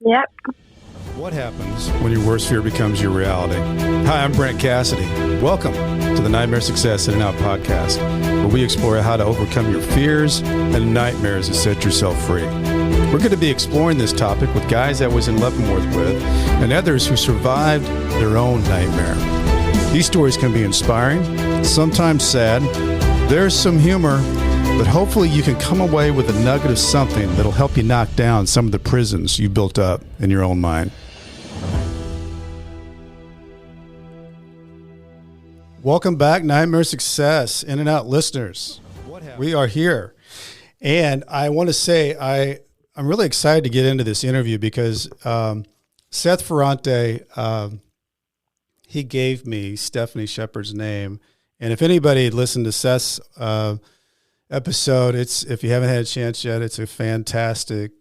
Yep. What happens when your worst fear becomes your reality? Hi, I'm Brent Cassidy. Welcome to the Nightmare Success In and Out podcast, where we explore how to overcome your fears and nightmares and set yourself free. We're going to be exploring this topic with guys I was in Leavenworth with and others who survived their own nightmare. These stories can be inspiring, sometimes sad. There's some humor, but hopefully you can come away with a nugget of something that'll help you knock down some of the prisons you built up in your own mind. Welcome back, Nightmare Success In and Out listeners. We are here. And I want to say I'm really excited to get into this interview because Seth Ferrante, he gave me Stephanie Shepard's name. And if anybody listened to Seth's episode, if you haven't had a chance yet, it's a fantastic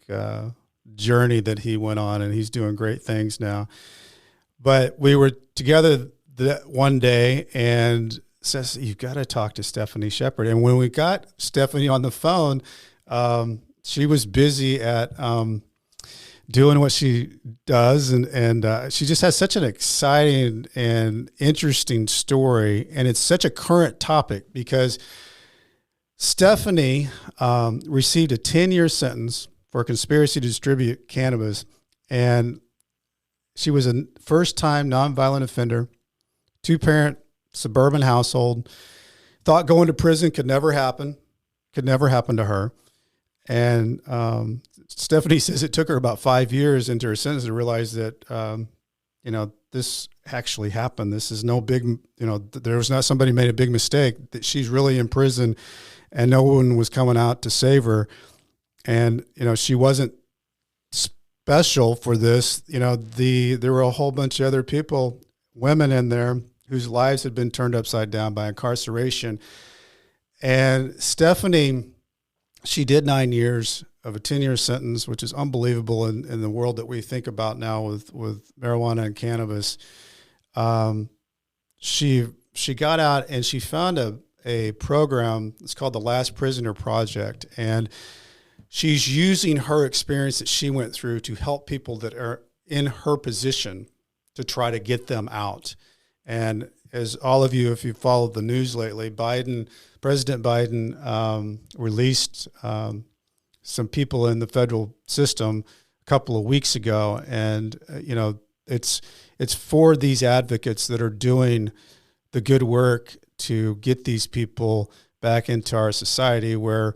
journey that he went on, and he's doing great things now. But we were together that one day, and says, "You've got to talk to Stephanie Shepard." And when we got Stephanie on the phone, she was busy at doing what she does, and she just has such an exciting and interesting story, and it's such a current topic because Stephanie received a 10-year sentence for conspiracy to distribute cannabis, and she was a first-time nonviolent offender, two-parent suburban household, thought going to prison could never happen to her. And Stephanie says it took her about 5 years into her sentence to realize that, this actually happened. This is no big, there was not somebody made a big mistake, that she's really in prison and no one was coming out to save her. And, she wasn't special for this. There were a whole bunch of other people, women in there, whose lives had been turned upside down by incarceration. And Stephanie, she did 9 years of a 10-year sentence, which is unbelievable in the world that we think about now with marijuana and cannabis. She got out and she found a program. It's called the Last Prisoner Project. And she's using her experience that she went through to help people that are in her position to try to get them out. And as all of you, if you followed the news lately, President Biden released some people in the federal system a couple of weeks ago. And, it's for these advocates that are doing the good work to get these people back into our society where,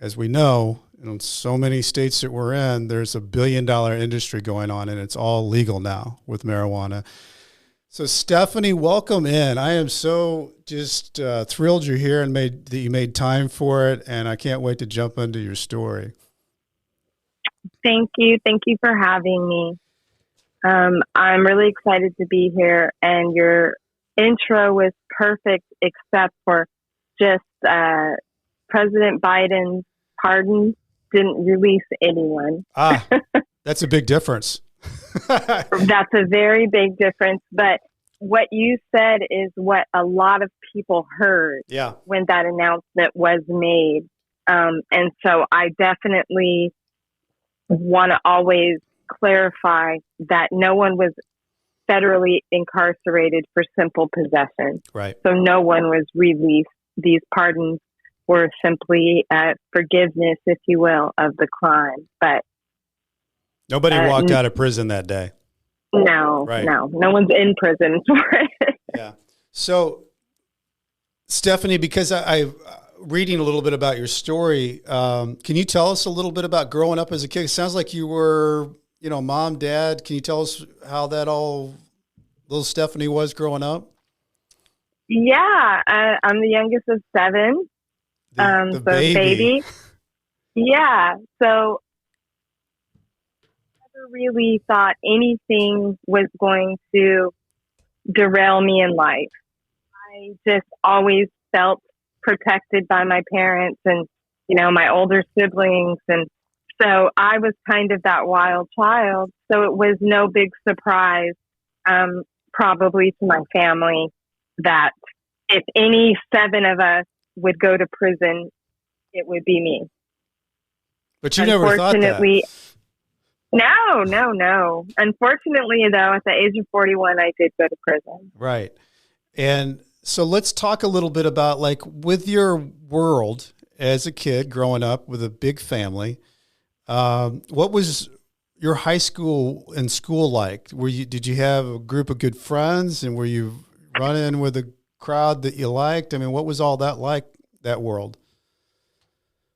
as we know, in so many states that we're in, there's $1 billion industry going on, and it's all legal now with marijuana. So Stephanie, welcome in. I am so just thrilled you're here and that you made time for it, and I can't wait to jump into your story. Thank you. Thank you for having me. I'm really excited to be here, and your intro was perfect except for just President Biden's pardon didn't release anyone. That's a big difference. That's a very big difference. But what you said is what a lot of people heard when that announcement was made. And so I definitely want to always clarify that no one was federally incarcerated for simple possession. Right. So no one was released. These pardons were simply forgiveness, if you will, of the crime. But nobody walked out of prison that day. No, right. No one's in prison for it. Yeah. So, Stephanie, because I reading a little bit about your story, can you tell us a little bit about growing up as a kid? It sounds like you were, mom, dad. Can you tell us how that little Stephanie was growing up? Yeah, I'm the youngest of seven. The baby. Yeah. So I never really thought anything was going to derail me in life. I just always felt protected by my parents and, my older siblings. And so I was kind of that wild child. So it was no big surprise, probably to my family, that if any seven of us would go to prison, it would be me. But you never thought that. No. Unfortunately, though, at the age of 41, I did go to prison. Right. And so let's talk a little bit about, like, with your world as a kid growing up with a big family. What was your high school and school like? Did you have a group of good friends, and were you running with a crowd that you liked? I mean, what was all that like, that world?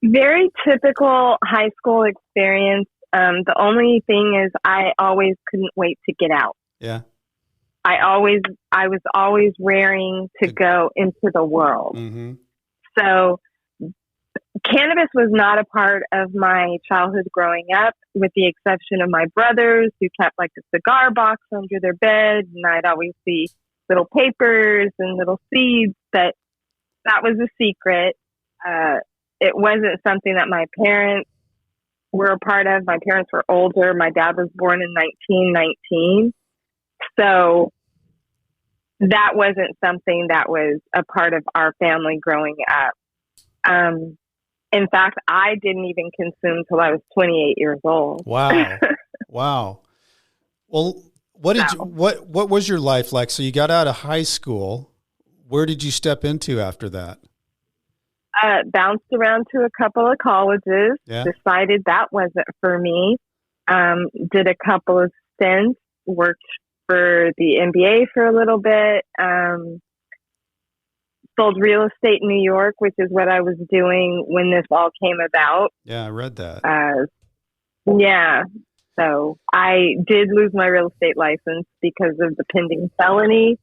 Very typical high school experience. The only thing is I always couldn't wait to get out. Yeah. I was always raring to go into the world. Mm-hmm. So cannabis was not a part of my childhood growing up, with the exception of my brothers, who kept like a cigar box under their bed, and I'd always see little papers and little seeds. But that was a secret. It wasn't something that my parents were a part of. My parents were older. My dad was born in 1919. So that wasn't something that was a part of our family growing up. In fact, I didn't even consume till I was 28 years old. Wow. Wow. Well, what was your life like? So you got out of high school. Where did you step into after that? Bounced around to a couple of colleges, decided that wasn't for me. Did a couple of stints, worked for the NBA for a little bit, sold real estate in New York, which is what I was doing when this all came about. Yeah, I read that. Yeah. So I did lose my real estate license because of the pending felony.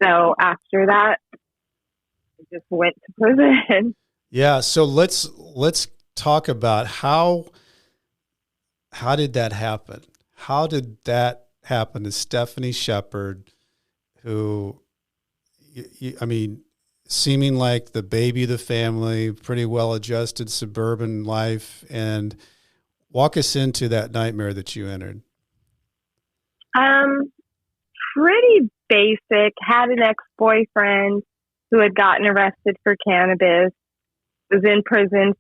So after that, I just went to prison. Yeah. So let's talk about how did that happen? How did that happen to Stephanie Shepard, who, I mean, seeming like the baby of the family, pretty well-adjusted suburban life, and walk us into that nightmare that you entered. Pretty basic. Had an ex-boyfriend who had gotten arrested for cannabis, was in prison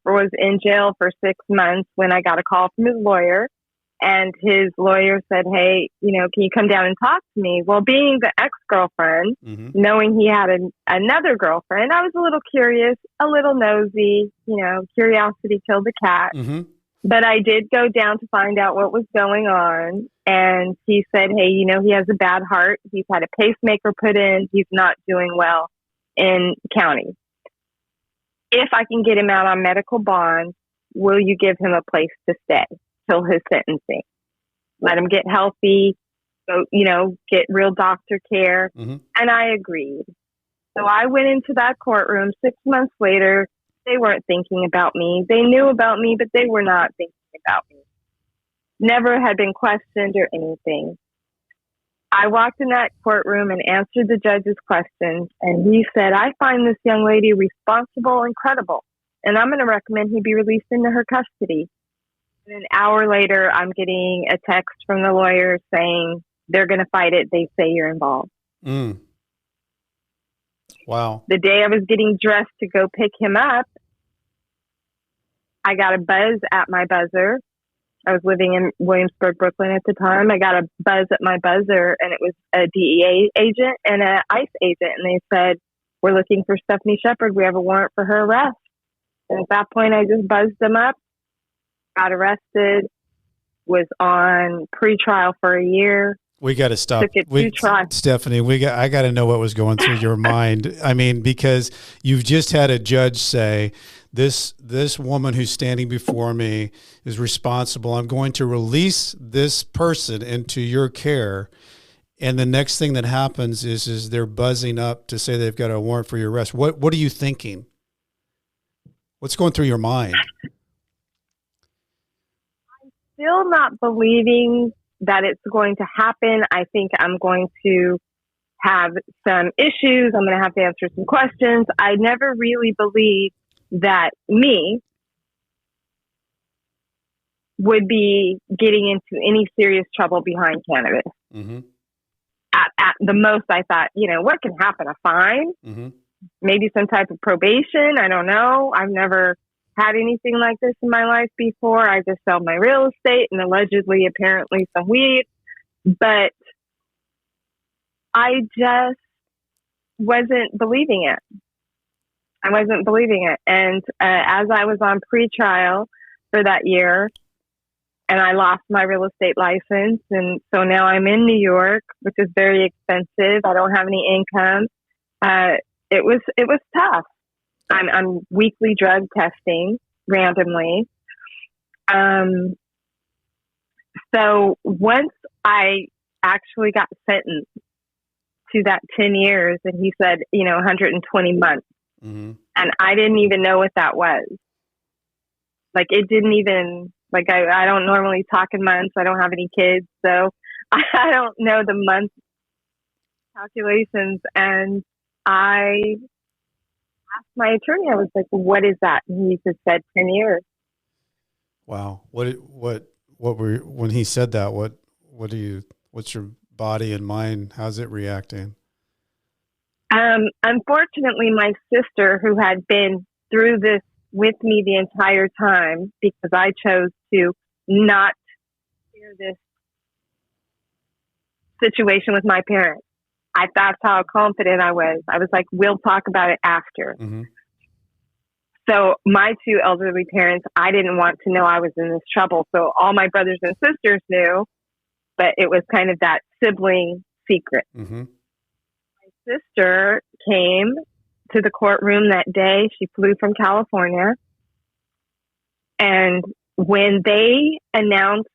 was in jail for 6 months when I got a call from his lawyer. And his lawyer said, hey, can you come down and talk to me? Well, being the ex-girlfriend, knowing he had another girlfriend, I was a little curious, a little nosy, curiosity killed the cat. Mm-hmm. But I did go down to find out what was going on. And he said, hey, he has a bad heart. He's had a pacemaker put in. He's not doing well in county. If I can get him out on medical bond, will you give him a place to stay till his sentencing? Let him get healthy, go, get real doctor care. Mm-hmm. And I agreed. So I went into that courtroom 6 months later. They weren't thinking about me. They knew about me, but they were not thinking about me. Never had been questioned or anything. I walked in that courtroom and answered the judge's questions, and he said, I find this young lady responsible and credible, and I'm going to recommend he be released into her custody. And an hour later, I'm getting a text from the lawyer saying, they're going to fight it. They say you're involved. Mm. Wow. The day I was getting dressed to go pick him up, I got a buzz at my buzzer. I was living in Williamsburg, Brooklyn at the time. I got a buzz at my buzzer, and it was a DEA agent and an ICE agent. And they said, we're looking for Stephanie Shepard. We have a warrant for her arrest. And at that point, I just buzzed them up, got arrested, was on pretrial for a year. We got to stop. Took it to trial. Stephanie, I got to know what was going through your mind. I mean, because you've just had a judge say, this woman who's standing before me is responsible. I'm going to release this person into your care. And the next thing that happens is they're buzzing up to say they've got a warrant for your arrest. What are you thinking? What's going through your mind? I'm still not believing that it's going to happen. I think I'm going to have some issues. I'm going to have to answer some questions. I never really believed that me would be getting into any serious trouble behind cannabis. Mm-hmm. At the most, I thought, what can happen? A fine? Mm-hmm. Maybe some type of probation? I don't know. I've never had anything like this in my life before. I just sold my real estate and allegedly, apparently, some weed. But I just wasn't believing it. I wasn't believing it. And as I was on pretrial for that year, and I lost my real estate license, and so now I'm in New York, which is very expensive. I don't have any income. It was tough. I'm weekly drug testing randomly. So once I actually got sentenced to that 10 years, and he said, 120 months. Mm-hmm. And I didn't even know what that was. Like, it didn't even, like, I don't normally talk in months. I don't have any kids. So I don't know the month calculations. And I asked my attorney, I was like, what is that? And he just said 10 years. Wow. When he said that, what's your body and mind? How's it reacting? Unfortunately, my sister, who had been through this with me the entire time, because I chose to not share this situation with my parents. That's how confident I was. I was like, we'll talk about it after. Mm-hmm. So my two elderly parents, I didn't want to know I was in this trouble. So all my brothers and sisters knew, but it was kind of that sibling secret. Mm-hmm. My sister came to the courtroom that day. She flew from California. And when they announced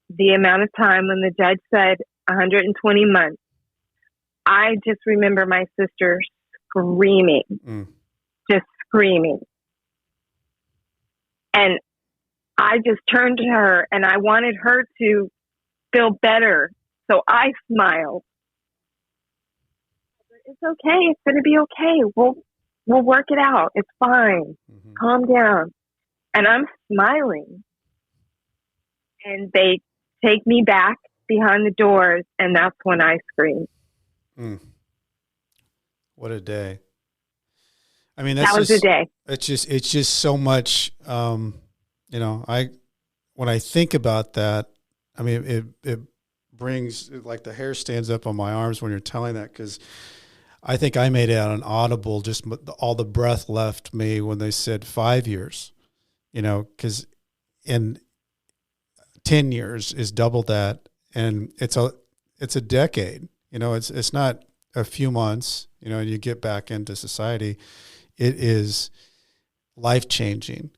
the amount of time, when the judge said 120 months, I just remember my sister screaming, just screaming. And I just turned to her and I wanted her to feel better. So I smiled. It's okay. It's going to be okay. We'll work it out. It's fine. Mm-hmm. Calm down. And I'm smiling. And they take me back behind the doors, and that's when I screamed. What a day. I mean, that was a day. It's just so much, when I think about that, I mean, it brings, like, the hair stands up on my arms when you're telling that, because I think I made it out an audible, just all the breath left me when they said 5 years, because in 10 years is double that. And it's a decade, it's not a few months, and you get back into society. It is life-changing.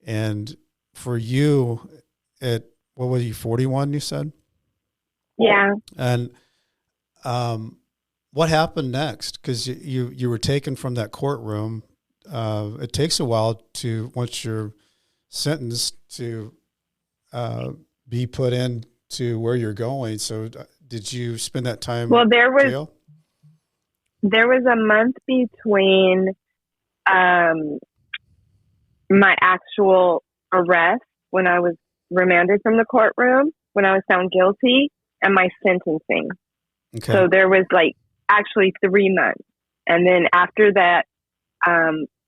And for you, what was you, 41, you said? Yeah. And what happened next? Because you were taken from that courtroom. It takes a while once you're sentenced, to be put into where you're going. So did you spend that time in jail? There was a month between my actual arrest, when I was remanded from the courtroom, when I was found guilty, and my sentencing. Okay. So there was actually 3 months. And then after that,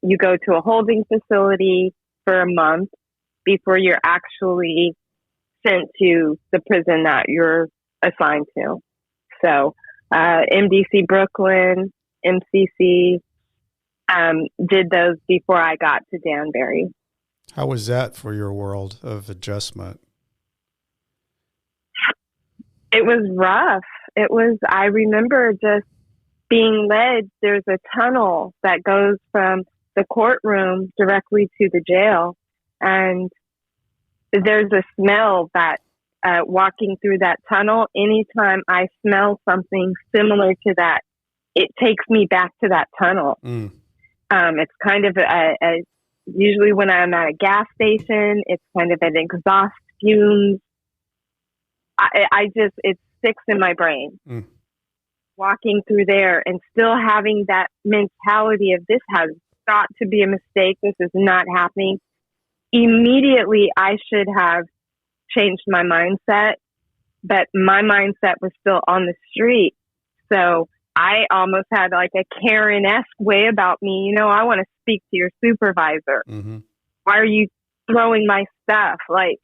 you go to a holding facility for a month before you're actually sent to the prison that you're assigned to. So MDC Brooklyn, MCC, did those before I got to Danbury. How was that for your world of adjustment? It was rough. I remember just being led. There's a tunnel that goes from the courtroom directly to the jail. And there's a smell that, walking through that tunnel, anytime I smell something similar to that, it takes me back to that tunnel. It's kind of usually when I'm at a gas station, it's kind of an exhaust fumes. It sticks in my brain. Walking through there and still having that mentality of, this has got to be a mistake. This is not happening. Immediately, I should have changed my mindset, but my mindset was still on the street. So I almost had like a Karen-esque way about me. I want to speak to your supervisor. Mm-hmm. why are you throwing my stuff? Like,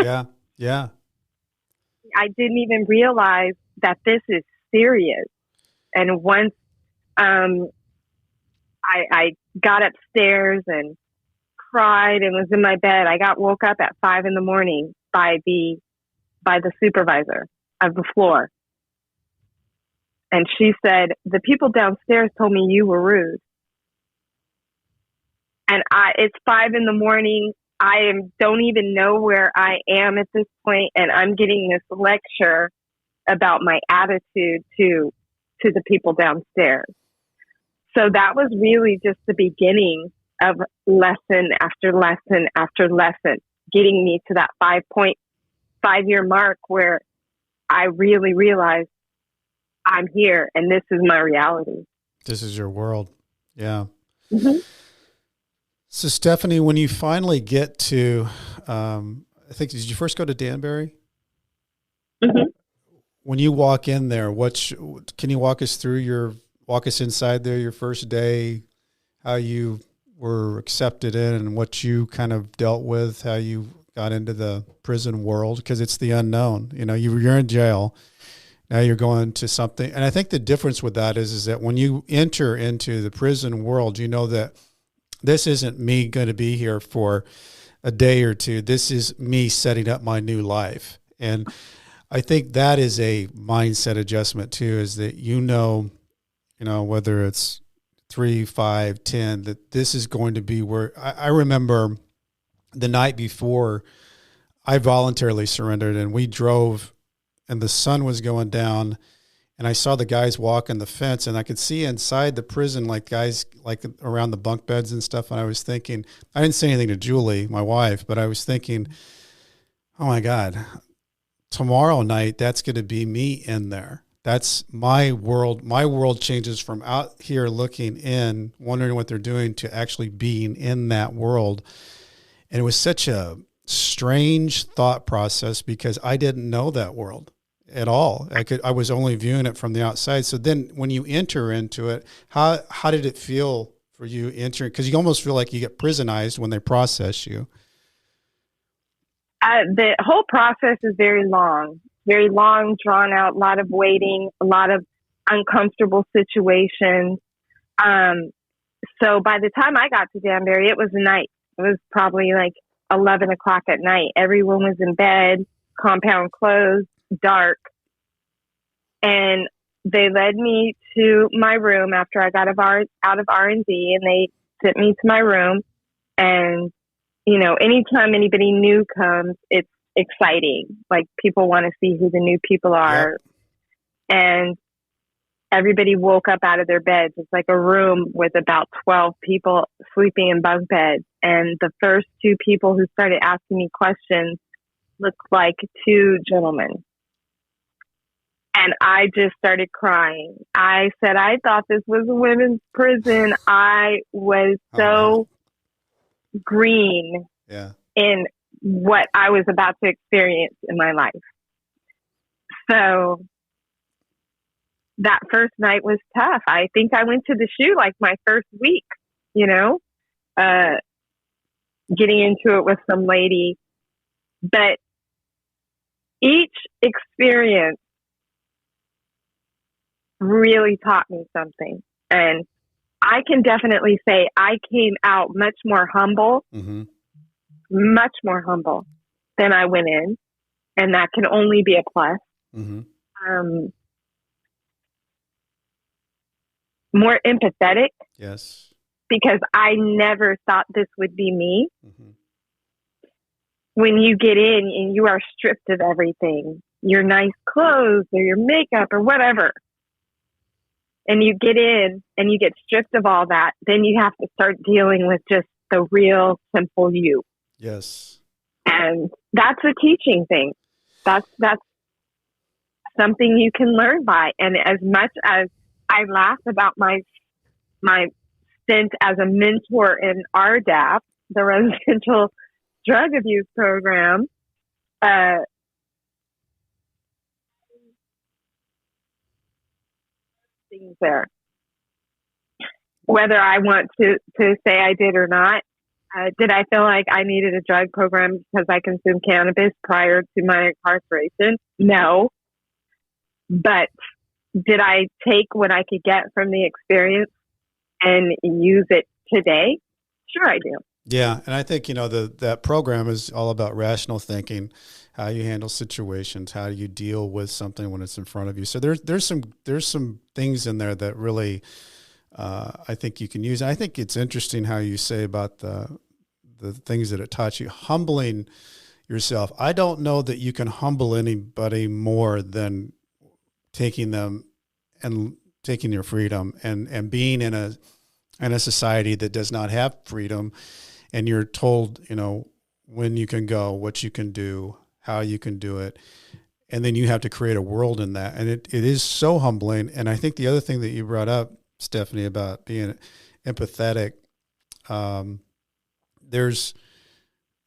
Yeah. Yeah. I didn't even realize that this is serious. And once I got upstairs and cried and was in my bed, I got woke up at 5 a.m. by the supervisor of the floor. And she said, the people downstairs told me you were rude. And it's 5 a.m. Don't even know where I am at this point, and I'm getting this lecture about my attitude to the people downstairs. So that was really just the beginning of lesson after lesson after lesson, getting me to that 5.5-year mark where I really realized I'm here and this is my reality. This is your world. Yeah. Mm-hmm. So Stephanie, when you finally get to, I think, did you first go to Danbury? Mm-hmm. When you walk in there, can you walk us inside there your first day, how you were accepted in and what you kind of dealt with, how you got into the prison world? Because it's the unknown. You know, you're in jail. Now you're going to something. And I think the difference with that is that when you enter into the prison world, you know that this isn't me going to be here for a day or two. This is me setting up my new life. And I think that is a mindset adjustment too, is that, whether it's 3, 5, 10, that this is going to be where I remember the night before I voluntarily surrendered and we drove and the sun was going down and I saw the guys walking the fence and I could see inside the prison, like guys like around the bunk beds and stuff. And I was thinking, I didn't say anything to Julie, my wife, but I was thinking, oh my God, tomorrow night, that's going to be me in there. That's my world. My world changes from out here looking in, wondering what they're doing, to actually being in that world. And it was such a strange thought process because I didn't know that world at all. I was only viewing it from the outside. So then when you enter into it, how did it feel for you entering? Because you almost feel like you get prisonized when they process you. The whole process is very long, drawn out, a lot of waiting, a lot of uncomfortable situations. So by the time I got to Danbury, it was night. It was probably like 11 o'clock at night. Everyone was in bed, compound closed, dark. And they led me to my room after I got out of R&D, and they sent me to my room. And anytime anybody new comes, it's exciting. Like, people want to see who the new people are. Yep. And everybody woke up out of their beds. It's like a room with about 12 people sleeping in bunk beds. And the first 2 people who started asking me questions looked like 2 gentlemen. And I just started crying. I said, I thought this was a women's prison. I was so green in what I was about to experience in my life. So that first night was tough. I think I went to the shoe like my first week, getting into it with some lady. But each experience really taught me something. And I can definitely say I came out much more humble than I went in. And that can only be a plus. Mm-hmm. More empathetic. Yes. Because I never thought this would be me. Mm-hmm. When you get in and you are stripped of everything, your nice clothes or your makeup or whatever, and you get in and you get stripped of all that, then you have to start dealing with just the real simple you. Yes. And that's a teaching thing. That's something you can learn by. And as much as I laugh about my stint as a mentor in RDAP, the Residential Drug Abuse Program, things there. Whether I want to say I did or not, Did I feel like I needed a drug program because I consumed cannabis prior to my incarceration? No. But did I take what I could get from the experience and use it today? Sure, I do. Yeah, and I think that program is all about rational thinking, how you handle situations, how you deal with something when it's in front of you. So there's some things in there that really I think you can use. And I think it's interesting how you say about the things that it taught you, humbling yourself. I don't know that you can humble anybody more than taking them and taking your freedom and being in a society that does not have freedom. And you're told, when you can go, what you can do, how you can do it. And then you have to create a world in that. And it is so humbling. And I think the other thing that you brought up, Stephanie, about being empathetic, there's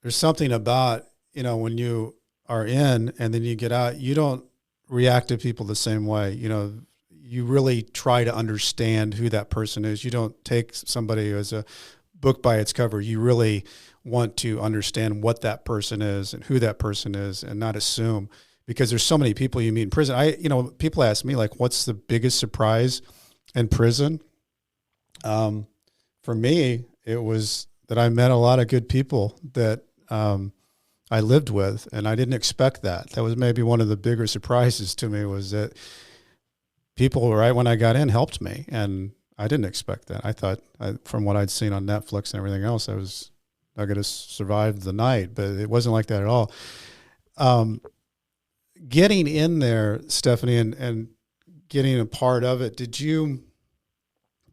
something about, when you are in and then you get out, you don't react to people the same way. You really try to understand who that person is. You don't take somebody as a book by its cover. You really want to understand what that person is and who that person is, and not assume, because there's so many people you meet in prison. People ask me, like, what's the biggest surprise in prison? For me, it was that I met a lot of good people that I lived with, and I didn't expect that. That was maybe one of the bigger surprises to me, was that people right when I got in helped me, and I didn't expect that. I thought, from what I'd seen on Netflix and everything else, I was not going to survive the night, but it wasn't like that at all. Getting in there, Stephanie, and getting a part of it, did you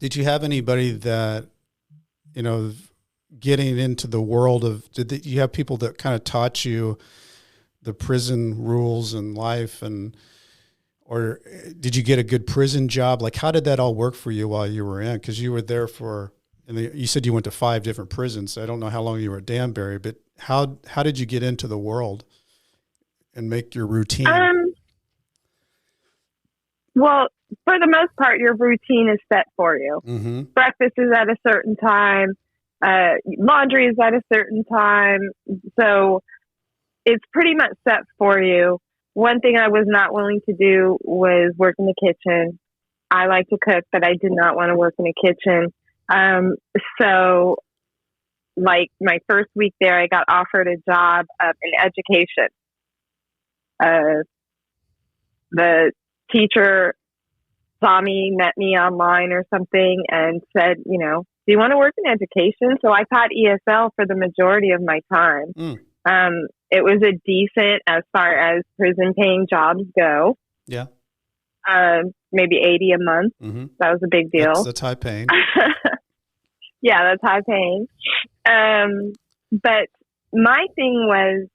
have anybody that, getting into the world of, did you have people that kind of taught you the prison rules and life, or did you get a good prison job? Like, how did that all work for you while you were in? Because you were there you said you went to 5 different prisons. I don't know how long you were at Danbury, but how did you get into the world and make your routine? Well, for the most part, your routine is set for you. Mm-hmm. Breakfast is at a certain time. Laundry is at a certain time. So it's pretty much set for you. One thing I was not willing to do was work in the kitchen. I like to cook, but I did not want to work in a kitchen. So like my first week there, I got offered a job in education. The teacher saw me, met me online or something, and said, do you want to work in education? So I taught ESL for the majority of my time. It was a decent, as far as prison paying jobs go. Yeah. Maybe $80 a month. Mm-hmm. That was a big deal. That's high paying. Yeah, that's high paying. But my thing was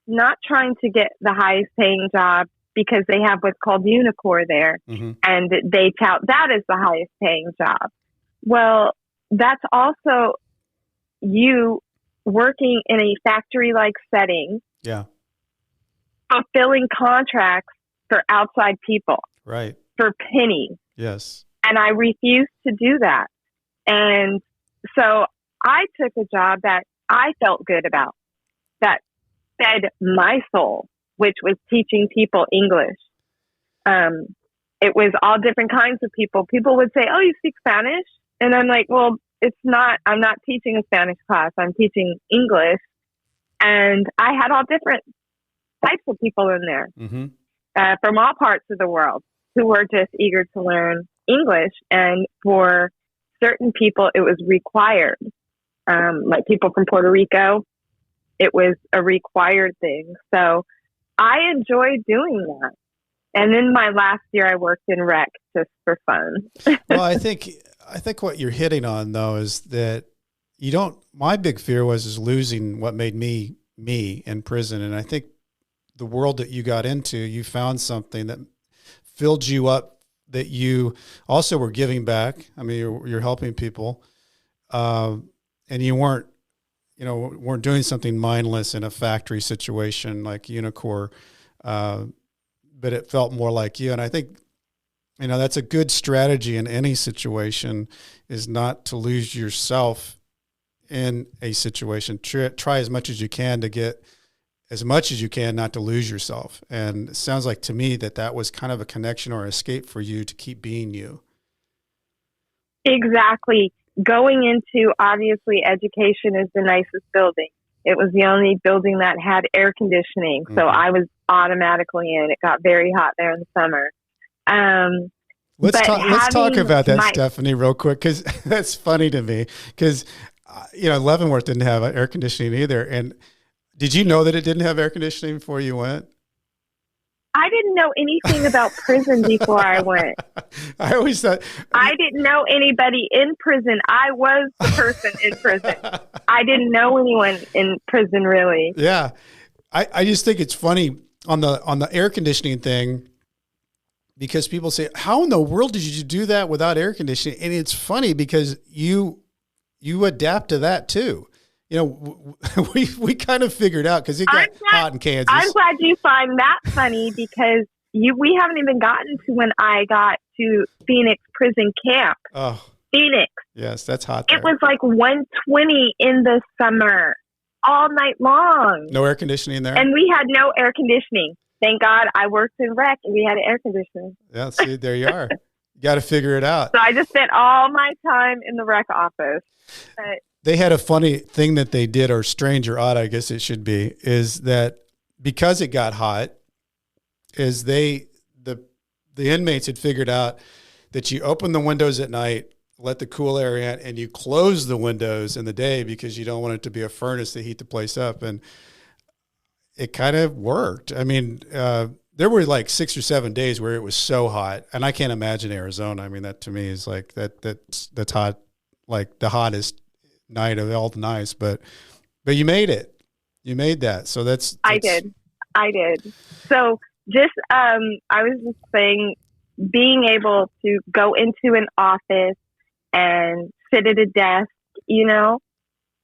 not trying to get the highest paying job, because they have what's called Unicor there, mm-hmm. and they tout that as the highest paying job. Well, that's also you working in a factory-like setting, yeah, fulfilling contracts for outside people, right, for pennies. Yes. And I refused to do that. And so I took a job that I felt good about, that fed my soul, which was teaching people English. It was all different kinds of people. People would say, "Oh, you speak Spanish?" And I'm like, well, I'm not teaching a Spanish class. I'm teaching English. And I had all different types of people in there, mm-hmm. From all parts of the world, who were just eager to learn English. And for certain people, it was required. Like people from Puerto Rico, it was a required thing. So I enjoyed doing that. And then my last year, I worked in rec just for fun. Well, I think what you're hitting on, though, is that my big fear was losing what made me in prison. And I think the world that you got into, you found something that filled you up, that you also were giving back. I mean, you're helping people. And you weren't doing something mindless in a factory situation like Unicor, but it felt more like you. And I think, that's a good strategy in any situation, is not to lose yourself in a situation. Try as much as you can to get as much as you can, not to lose yourself. And it sounds like to me that was kind of a connection or escape for you to keep being you. Exactly. Going into, obviously, education is the nicest building. It was the only building that had air conditioning. So I was automatically in. It got very hot there in the summer. Let's talk about that, Stephanie, real quick, because that's funny to me. Because, Leavenworth didn't have air conditioning either. And did you know that it didn't have air conditioning before you went? I didn't know anything about prison before I went. I always thought... I didn't know anybody in prison. I was the person in prison. I didn't know anyone in prison, really. Yeah. I just think it's funny on the air conditioning thing, because people say, how in the world did you do that without air conditioning? And it's funny because you adapt to that too. We kind of figured out, because it got hot in Kansas. I'm glad you find that funny, because we haven't even gotten to when I got to Phoenix prison camp. Oh, Phoenix. Yes, that's hot there. It was like 120 in the summer, all night long. No air conditioning there? And we had no air conditioning. Thank God I worked in rec and we had air conditioning. Yeah, see, there you are. You got to figure it out. So I just spent all my time in the rec office. But they had a funny thing that they did, or strange or odd, I guess it should be, is that because it got hot, is the inmates had figured out that you open the windows at night, let the cool air in, and you close the windows in the day because you don't want it to be a furnace to heat the place up. And it kind of worked. I mean, there were like 6 or 7 days where it was so hot, and I can't imagine Arizona. I mean, that to me is like that's hot, like the hottest night of all the nights. But you made it. You made that. So that's I did. So just I was just saying, being able to go into an office and sit at a desk,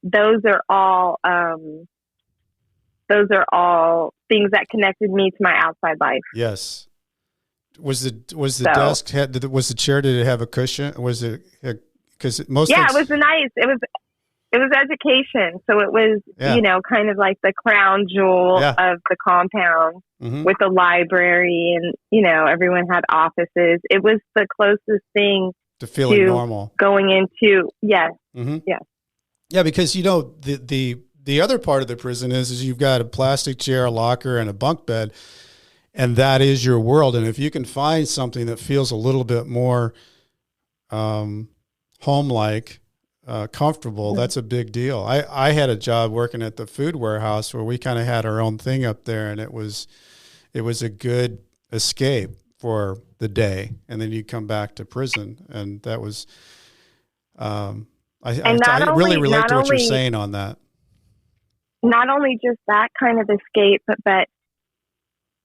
those are all things that connected me to my outside life. Yes. Was the desk was the chair? Did it have a cushion? Was it because most? Yeah, it was nice. It was education, so it was kind of like the crown jewel of the compound, with a library, and everyone had offices. It was the closest thing to feeling normal going into yes. Yeah, because the other part of the prison is you've got a plastic chair, a locker, and a bunk bed, and that is your world. And if you can find something that feels a little bit more home-like, comfortable, that's a big deal. I had a job working at the food warehouse where we kind of had our own thing up there, and it was a good escape for the day, and then you come back to prison, and that was I really relate to what you're saying on that. Not only just that kind of escape, but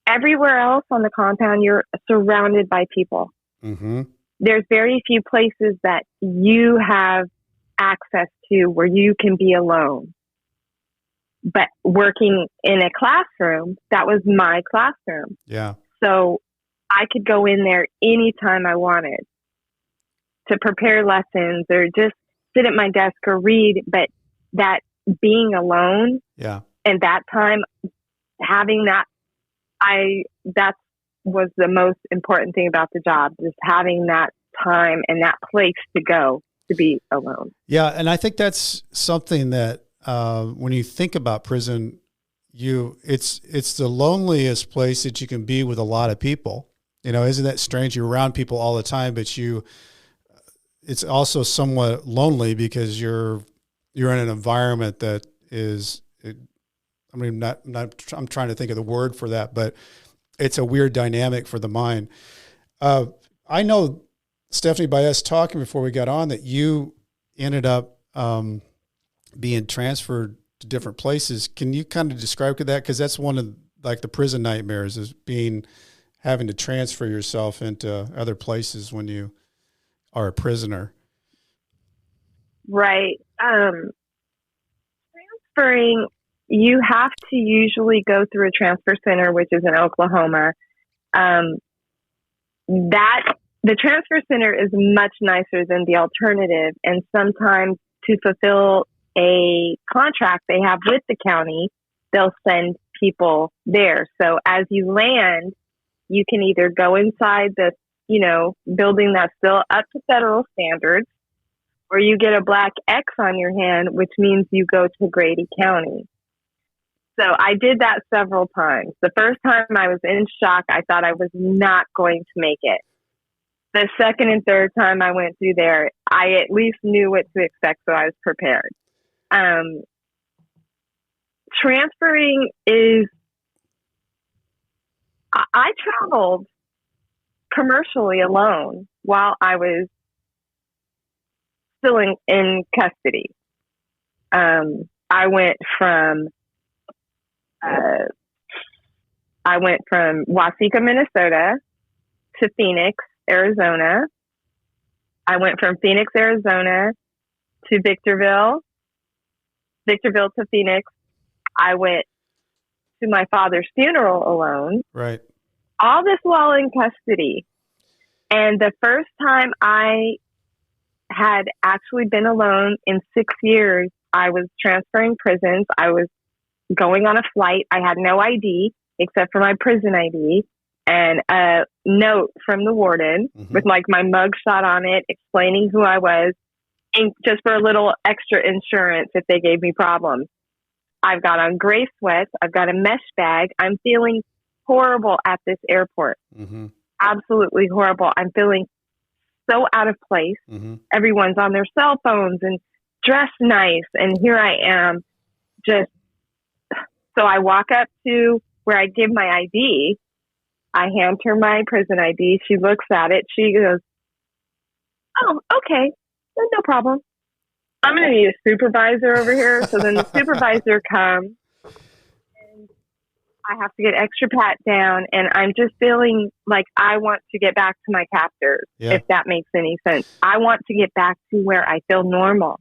everywhere else on the compound, you're surrounded by people. Mm-hmm. There's very few places that you have access to where you can be alone. But working in a classroom, that was my classroom. Yeah. So I could go in there anytime I wanted to prepare lessons or just sit at my desk or read. But that being alone, and that time having that was the most important thing about the job, just having that time and that place to go to be alone. Yeah, and I think that's something that when you think about prison, it's the loneliest place that you can be with a lot of people. Isn't that strange? You're around people all the time, but it's also somewhat lonely because you're in an environment that is, I'm trying to think of the word for that, but it's a weird dynamic for the mind. I know, Stephanie, by us talking before we got on, that you ended up being transferred to different places. Can you kind of describe that? Because that's one of the prison nightmares, is having to transfer yourself into other places when you are a prisoner. Right. Transferring, you have to usually go through a transfer center, which is in Oklahoma. The transfer center is much nicer than the alternative. And sometimes to fulfill a contract they have with the county. They'll send people there. So as you land, you can either go inside the, building that's still up to federal standards, or you get a black X on your hand, which means you go to Grady County. So I did that several times. The first time I was in shock. I thought I was not going to make it. The second and third time I went through there, I at least knew what to expect, so I was prepared. Transferring is, I traveled commercially alone while I was still in custody. I went from Waseca, Minnesota to Phoenix, Arizona. I went from Phoenix, Arizona to Victorville to Phoenix. I went to my father's funeral alone. Right. All this while in custody. And the first time I had actually been alone in 6 years, I was transferring prisons. I was going on a flight. I had no ID except for my prison ID and a note from the warden with like my mug shot on it, explaining who I was, and just for a little extra insurance if they gave me problems. I've got on gray sweats. I've got a mesh bag. I'm feeling horrible at this airport. Absolutely horrible. I'm feeling so out of place. Everyone's on their cell phones and dressed nice. And here I am just, so I walk up to where I give my ID. I hand her my prison ID. She looks at it. She goes, "Oh, okay. No problem. I'm going to need a supervisor over here." So then the supervisor comes and I have to get extra pat down, and I'm just feeling like I want to get back to my captors, if that makes any sense. I want to get back to where I feel normal.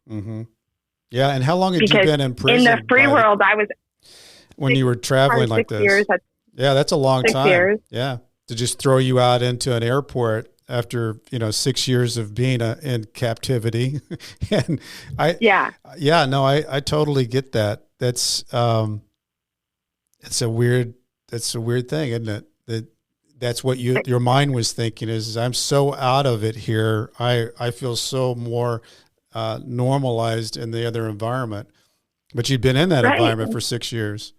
Yeah. And how long had you been in prison? In the free world, I was when you were traveling like this. Years. Yeah, that's a long 6 time. Years. Yeah. To just throw you out into an airport after, 6 years of being in captivity. And I totally get that. That's, it's a weird thing, isn't it? That's what your mind was thinking is I'm so out of it here. I feel so more normalized in the other environment, but you'd been in that environment for 6 years.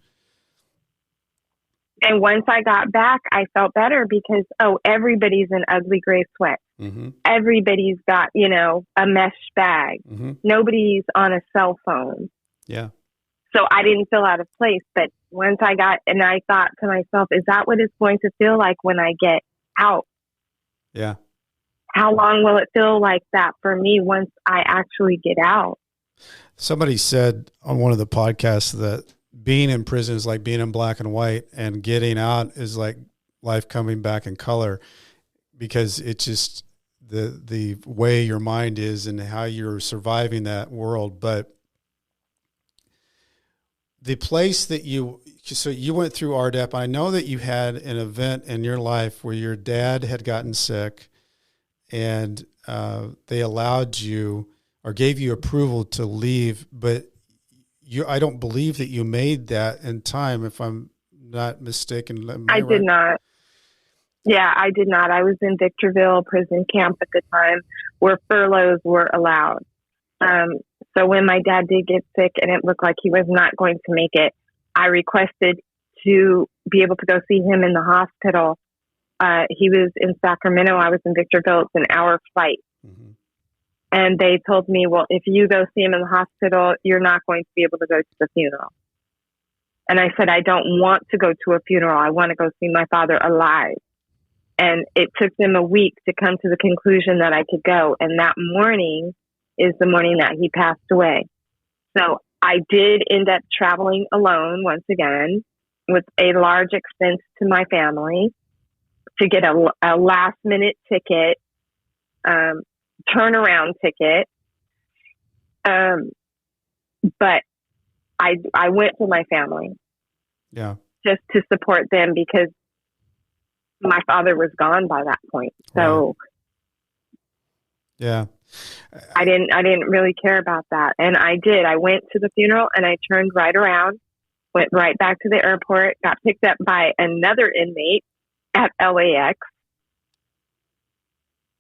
And once I got back, I felt better because, everybody's in ugly gray sweat. Everybody's got, a mesh bag. Nobody's on a cell phone. Yeah. So I didn't feel out of place. But once I thought to myself, is that what it's going to feel like when I get out? Yeah. How long will it feel like that for me once I actually get out? Somebody said on one of the podcasts that being in prison is like being in black and white, and getting out is like life coming back in color, because it's just the way your mind is and how you're surviving that world. But the place that you went through RDEP, I know that you had an event in your life where your dad had gotten sick, and they allowed you or gave you approval to leave, but I don't believe that you made that in time, if I'm not mistaken. I did not. Yeah, I did not. I was in Victorville prison camp at the time where furloughs were allowed. So when my dad did get sick and it looked like he was not going to make it, I requested to be able to go see him in the hospital. He was in Sacramento. I was in Victorville. It's an hour flight. And they told me, well, if you go see him in the hospital, you're not going to be able to go to the funeral. And I said, I don't want to go to a funeral. I want to go see my father alive. And it took them a week to come to the conclusion that I could go. And that morning is the morning that he passed away. So I did end up traveling alone once again with a large expense to my family to get a last minute ticket, turnaround ticket. But I went to my family. Yeah. Just to support them because my father was gone by that point. So Yeah. I didn't really care about that. And I did. I went to the funeral and I turned right around, went right back to the airport, got picked up by another inmate at LAX.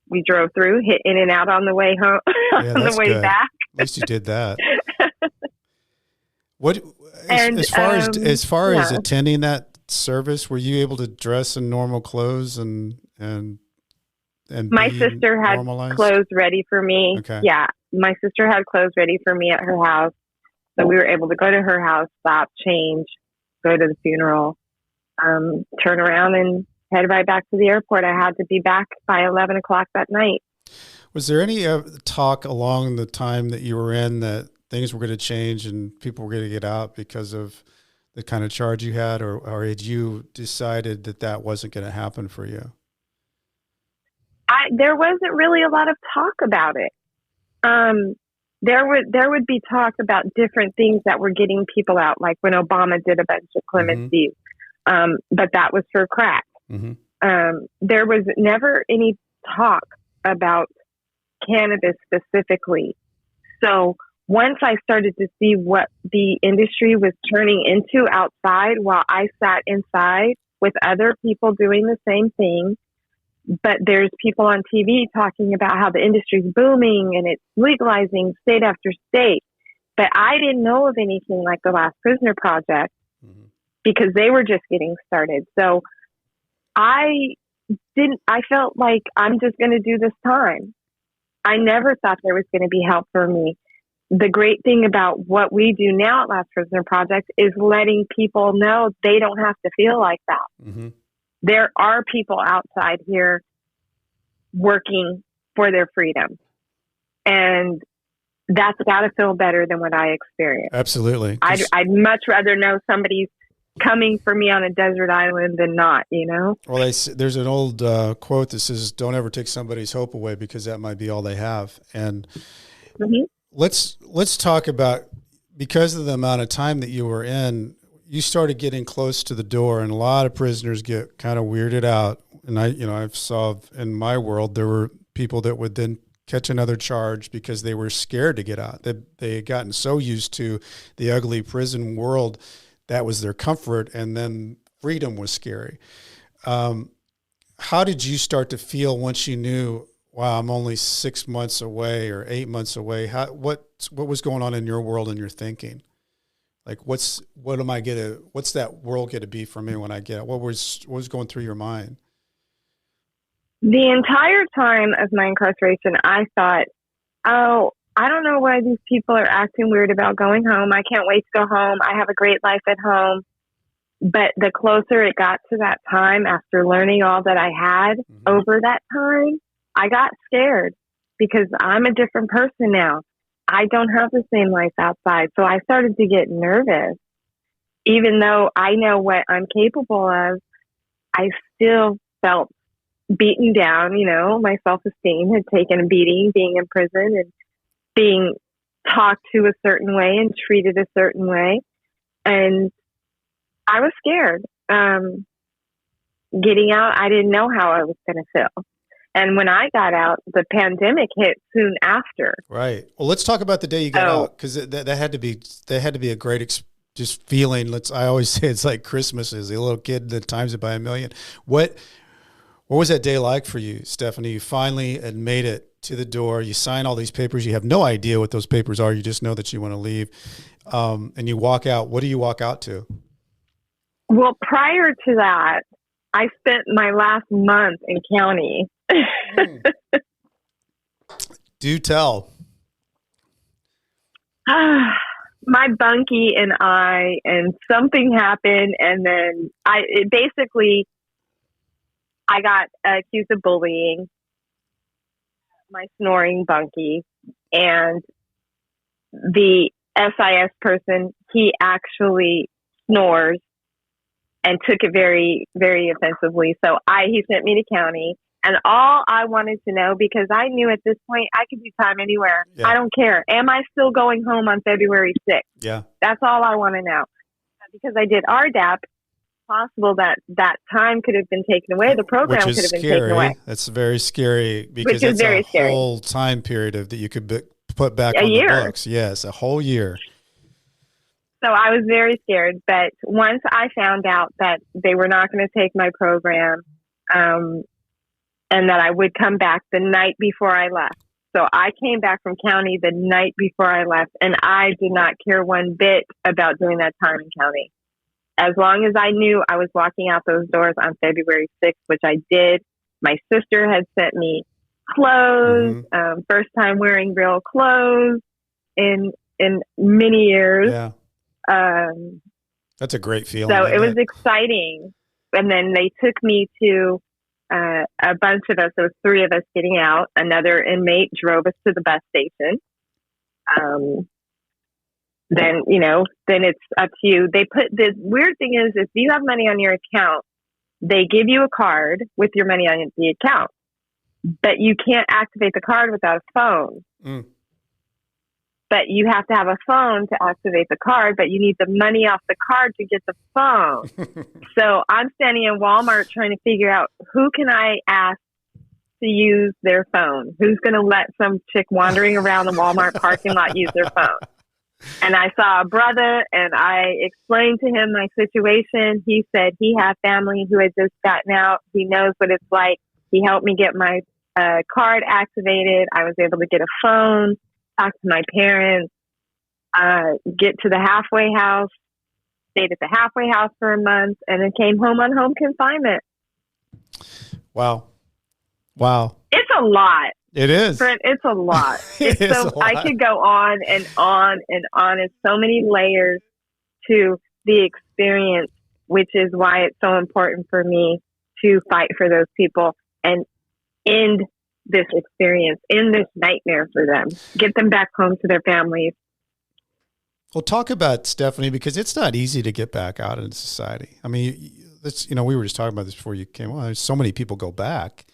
We drove through, hit In and Out on the way home, Yeah, on the that's way good. back. At least you did that. What And, as far yeah. as attending that service, were you able to dress in normal clothes and My be sister had normalized? clothes ready for me. Okay. Yeah, my sister had clothes ready for me at her house, so we were able to go to her house, stop, change, go to the funeral, turn around, and head right back to the airport. I had to be back by 11 o'clock that night. Was there any talk along the time that you were in that things were going to change and people were going to get out because of the kind of charge you had, or had you decided that that wasn't going to happen for you? There wasn't really a lot of talk about it. There would be talk about different things that were getting people out, like when Obama did a bunch of clemencies, but that was for crack. There was never any talk about cannabis specifically. So once I started to see what the industry was turning into outside, while I sat inside with other people doing the same thing, but there's people on TV talking about how the industry's booming and it's legalizing state after state. But I didn't know of anything like the Last Prisoner Project because they were just getting started. So I felt like I'm just going to do this time. I never thought there was going to be help for me. The great thing about what we do now at Last Prisoner Project is letting people know they don't have to feel like that. There are people outside here working for their freedom. And that's got to feel better than what I experienced. Absolutely. I'd much rather know somebody's coming for me on a desert island than not, you know? Well, there's an old quote that says, don't ever take somebody's hope away, because that might be all they have. And let's talk about, because of the amount of time that you were in, you started getting close to the door, and a lot of prisoners get kind of weirded out. And I've saw in my world, there were people that would then catch another charge because they were scared to get out. They had gotten so used to the ugly prison world, that was their comfort, and then freedom was scary. How did you start to feel once you knew, wow, I'm only 6 months away or 8 months away? What was going on in your world and your thinking? Like, what's that world going to be for me when I get out? What was going through your mind? The entire time of my incarceration, I thought, oh, I don't know why these people are acting weird about going home. I can't wait to go home. I have a great life at home. But the closer it got to that time, after learning all that I had over that time, I got scared because I'm a different person now. I don't have the same life outside. So I started to get nervous. Even though I know what I'm capable of, I still felt beaten down. You know, my self-esteem had taken a beating being in prison and being talked to a certain way and treated a certain way. And I was scared. Getting out, I didn't know how I was going to feel. And when I got out, the pandemic hit soon after. Right. Well, let's talk about the day you got out, because that had to be a great just feeling. I always say it's like Christmas as a little kid that times it by a million. What was that day like for you, Stephanie? You finally had made it to the door. You sign all these papers. You have no idea what those papers are. You just know that you want to leave. And you walk out. What do you walk out to? Well, prior to that, I spent my last month in county. Do tell. My bunkie and something happened, and then I got accused of bullying my snoring bunkie, and the SIS person, he actually snores and took it very, very offensively. So he sent me to county, and all I wanted to know, because I knew at this point I could do time anywhere. Yeah. I don't care. Am I still going home on February 6th? Yeah. That's all I want to know. Because I did RDAP, possible that that time could have been taken away. The program could have been taken away. That's very scary because which is it's very a scary. whole time period that you could put back A on year. the books. Yes, a whole year. So I was very scared. But once I found out that they were not going to take my program, and that I would come back the night before I left. So I came back from county the night before I left, and I did not care one bit about doing that time in county. As long as I knew I was walking out those doors on February 6th, which I did. My sister had sent me clothes, first time wearing real clothes in many years. Yeah. That's a great feeling. So it was exciting. And then they took me to a bunch of us, there was 3 of us getting out. Another inmate drove us to the bus station. Then it's up to you. The weird thing is, if you have money on your account, they give you a card with your money on the account, but you can't activate the card without a phone. But you have to have a phone to activate the card, but you need the money off the card to get the phone. So I'm standing in Walmart trying to figure out who can I ask to use their phone? Who's going to let some chick wandering around the Walmart parking lot use their phone? And I saw a brother, and I explained to him my situation. He said he had family who had just gotten out. He knows what it's like. He helped me get my card activated. I was able to get a phone, talk to my parents, get to the halfway house, stayed at the halfway house for a month, and then came home on home confinement. Wow. It's a lot. It is. Brent, it's a lot. I could go on and on and on. It's so many layers to the experience, which is why it's so important for me to fight for those people and end this experience, end this nightmare for them, get them back home to their families. Well, talk about Stephanie, because it's not easy to get back out into society. I mean, we were just talking about this before you came on. So many people go back.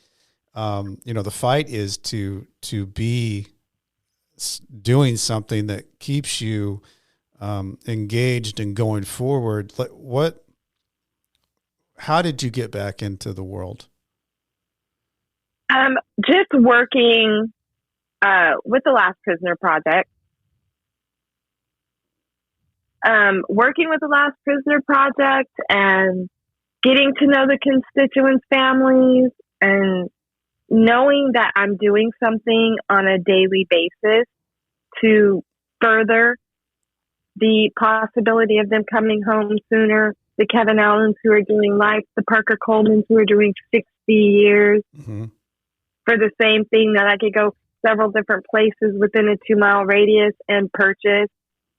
The fight is to be doing something that keeps you engaged and going forward. How did you get back into the world? Just working with the Last Prisoner Project. Working with the Last Prisoner Project and getting to know the constituents' families and knowing that I'm doing something on a daily basis to further the possibility of them coming home sooner, the Kevin Allens who are doing life, the Parker Colemans who are doing 60 years for the same thing, that I could go several different places within a 2-mile radius and purchase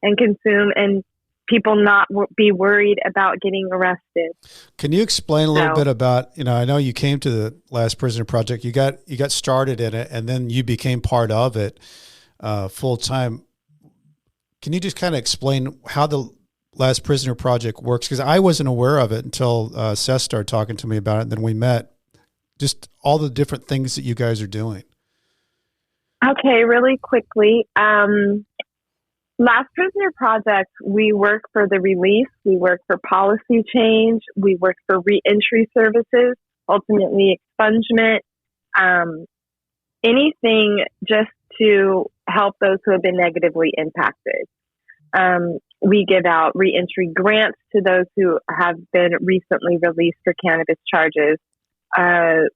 and consume, and people not be worried about getting arrested. Can you explain a little bit about, I know you came to the Last Prisoner Project, you got started in it, and then you became part of it full time. Can you just kind of explain how the Last Prisoner Project works? Because I wasn't aware of it until Seth started talking to me about it, and then we met. Just all the different things that you guys are doing. Okay, really quickly. Last Prisoner Project, we work for the release, we work for policy change, we work for reentry services, ultimately expungement, anything just to help those who have been negatively impacted. We give out reentry grants to those who have been recently released for cannabis charges.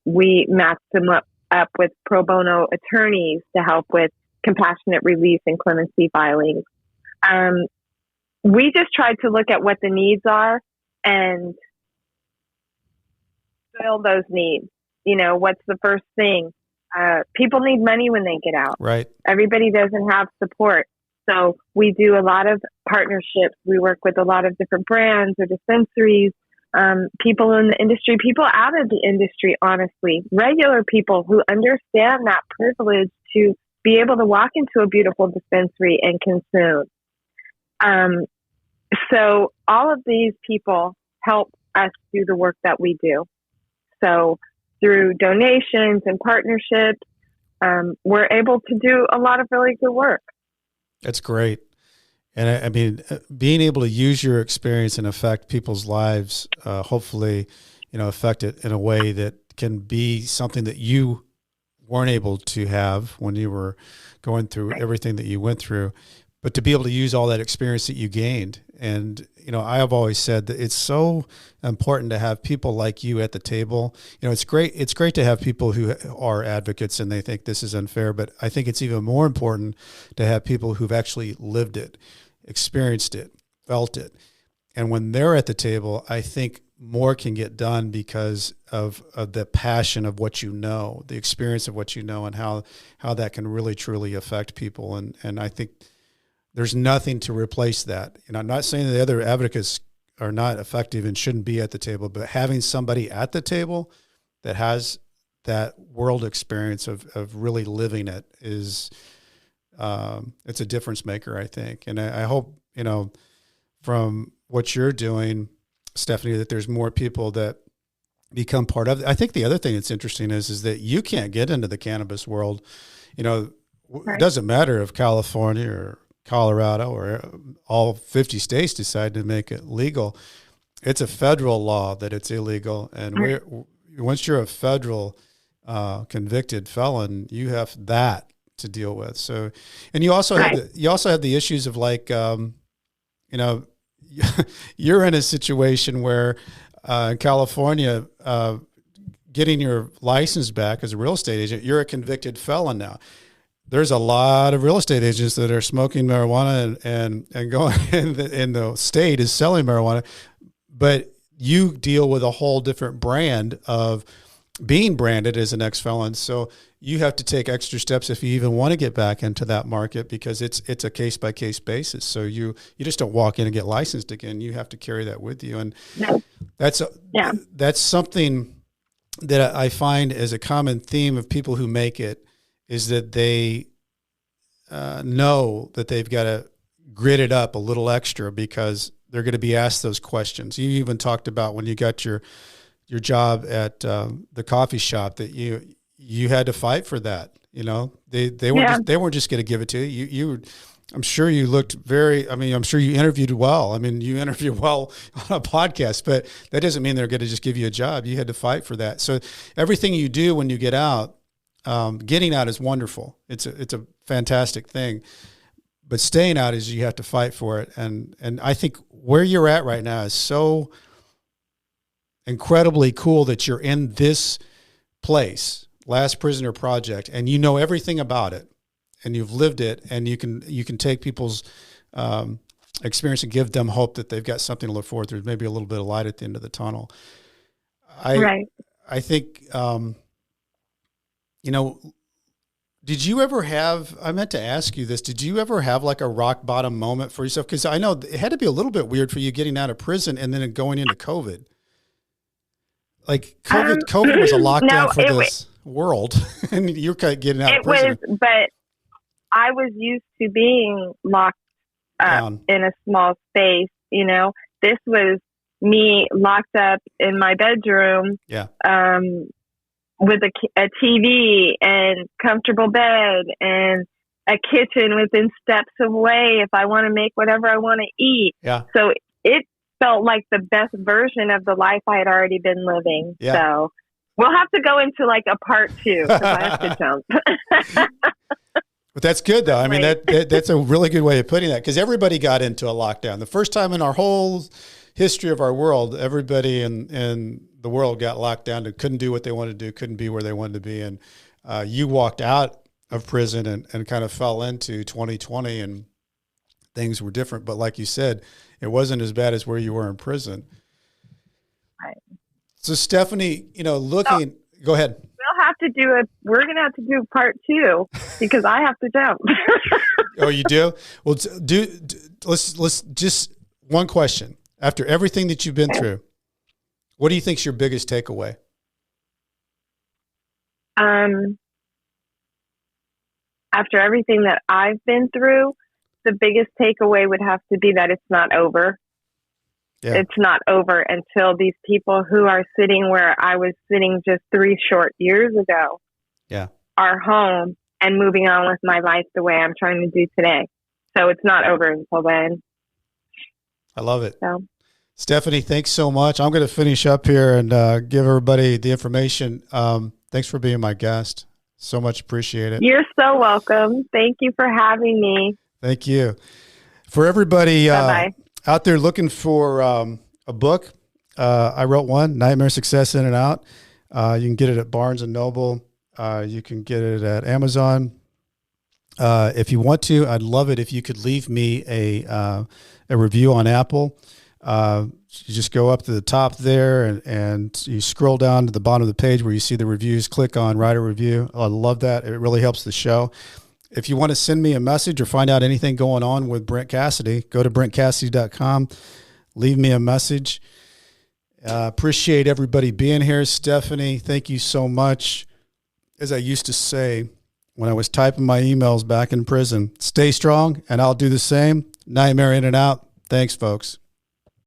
We match them up with pro bono attorneys to help with compassionate release and clemency filings. We just tried to look at what the needs are and fill those needs. What's the first thing? People need money when they get out. Right. Everybody doesn't have support. So we do a lot of partnerships. We work with a lot of different brands or dispensaries, people in the industry, people out of the industry, honestly, regular people who understand that privilege to be able to walk into a beautiful dispensary and consume. So all of these people help us do the work that we do. So through donations and partnerships, we're able to do a lot of really good work. That's great. And I mean, being able to use your experience and affect people's lives, hopefully, affect it in a way that can be something that you weren't able to have when you were going through everything that you went through, but to be able to use all that experience that you gained. And, I have always said that it's so important to have people like you at the table. It's great. It's great to have people who are advocates and they think this is unfair, but I think it's even more important to have people who've actually lived it, experienced it, felt it. And when they're at the table, I think more can get done because of the passion of what the experience of what and how that can really, truly affect people. And I think there's nothing to replace that. I'm not saying that the other advocates are not effective and shouldn't be at the table, but having somebody at the table that has that world experience of really living it is, it's a difference maker, I think. And I hope, from what you're doing, Stephanie, that there's more people that become part of it. I think the other thing that's interesting is that you can't get into the cannabis world. It doesn't matter if California or Colorado or all 50 states decide to make it legal. It's a federal law that it's illegal. And once you're a federal convicted felon, you have that to deal with. So, and you also have the issues of you're in a situation where in California, getting your license back as a real estate agent, you're a convicted felon now. There's a lot of real estate agents that are smoking marijuana and going in the state is selling marijuana, but you deal with a whole different brand of being branded as an ex-felon. So you have to take extra steps if you even want to get back into that market, because it's a case-by-case basis. So you just don't walk in and get licensed again. You have to carry that with you. And that's something that I find as a common theme of people who make it, is that they know that they've got to grit it up a little extra because they're going to be asked those questions. You even talked about when you got your job at the coffee shop that you had to fight for that. They weren't just going to give it to you. I'm sure you looked I'm sure you interviewed well. You interview well on a podcast, but that doesn't mean they're going to just give you a job. You had to fight for that. So everything you do when you get out, getting out is wonderful. It's a fantastic thing, but staying out is you have to fight for it. And I think where you're at right now is so incredibly cool that you're in this place, Last Prisoner Project, and you know everything about it, and you've lived it, and you can take people's experience and give them hope that they've got something to look forward to. Maybe a little bit of light at the end of the tunnel. I think. Did you ever have, I meant to ask you this, did you ever have like a rock bottom moment for yourself? Because I know it had to be a little bit weird for you getting out of prison and then going into COVID. Like COVID was a lockdown for this world, and you're getting out of prison. It was, but I was used to being locked up in a small space. This was me locked up in my bedroom. Yeah. With a TV and comfortable bed and a kitchen within steps away if I want to make whatever I want to eat. Yeah. So it felt like the best version of the life I had already been living. Yeah. So we'll have to go into like a part 2 because I have to jump. But that's good though. That's a really good way of putting that, because everybody got into a lockdown. The first time in our whole history of our world, everybody in the world got locked down and couldn't do what they wanted to do, couldn't be where they wanted to be. And you walked out of prison and kind of fell into 2020 and things were different. But like you said, it wasn't as bad as where you were in prison. Right. So Stephanie, go ahead. We're going to have to do part 2 because I have to jump. Oh, you do? Well, let's just one question. After everything that you've been through, what do you think is your biggest takeaway? After everything that I've been through, the biggest takeaway would have to be that it's not over. Yeah. It's not over until these people who are sitting where I was sitting just 3 short years ago are home and moving on with my life the way I'm trying to do today. So it's not over until then. I love it. So. Stephanie, thanks so much. I'm going to finish up here and give everybody the information. Thanks for being my guest. So much appreciate it. You're so welcome. Thank you for having me. Thank you. For everybody out there looking for a book, I wrote one, Nightmare Success In and Out. You can get it at Barnes & Noble. You can get it at Amazon. If you want to, I'd love it if you could leave me a review on Apple. You just go up to the top there and you scroll down to the bottom of the page where you see the reviews, click on write a review. I love that. It really helps the show. If you want to send me a message or find out anything going on with Brent Cassidy, go to brentcassidy.com, leave me a message. Appreciate everybody being here. Stephanie, thank you so much. As I used to say when I was typing my emails back in prison, stay strong and I'll do the same. Nightmare in and out. Thanks, folks.